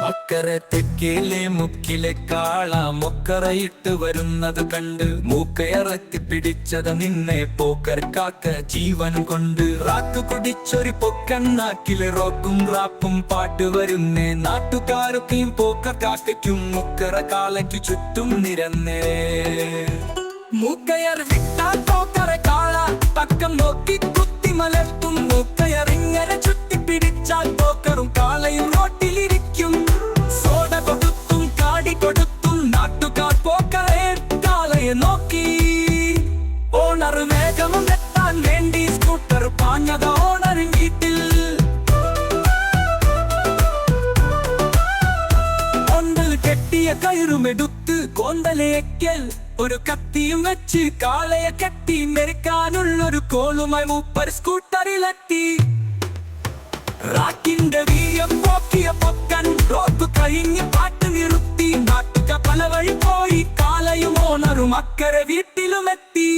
അക്കരെ തെക്കിലെ മുക്കിലെ കാള മൊക്കറയിട്ട് വരുന്നത് കണ്ട് മൂക്കയറത്തി പിടിച്ചത് നിന്നെ പോക്കർ കാക്ക ജീവൻ കൊണ്ട് റാക്ക് കുടിച്ചൊരു പൊക്കണ്ണാക്കില് റോക്കും റാപ്പും പാട്ട് വരുന്നേ നാട്ടുകാരൊക്കെയും പോക്കർ കാക്കയ്ക്കും മുക്കറ കാലയ്ക്കു ചുറ്റും നിരന്നേ മൂക്കയർ വിട്ടാൽ പോക്കറ കാള പക്കം നോക്കി കുത്തി മലർത്തും മൂക്കയറിങ്ങനെ ചുറ്റി പിടിച്ചാൽ പോക്കറും കാളയും റോട്ടിലിരിക്കും സോഡ കൊടുത്തും കാടി കൊടുത്തും നാട്ടുകാർ പോക്കറെ കാളയെ നോക്കി ഓണർ വേഗം എത്താൻ വേണ്ടി സ്കൂട്ടർ പാഞ്ഞത് ഓണർ വീട്ടിൽ ഒന്നിൽ കെട്ടിയ കയറുമെടുത്ത് കോന്തലയക്കൽ ഒരു കത്തിയും വെച്ച് കാളയെ കെട്ടി മെരിക്കാനുള്ളൊരു കോളുമായി മൂപ്പർ സ്കൂട്ടറിലെത്തി റാക്കിന്റെ വീര്യം പോക്കിയ പൊക്കൻ റോപ്പ് കഴിഞ്ഞ് പാട്ട് നിർത്തി നാട്ടുക പല വഴി പോയി കാളയും ഓണറും അക്കരെ വീട്ടിലുമെത്തി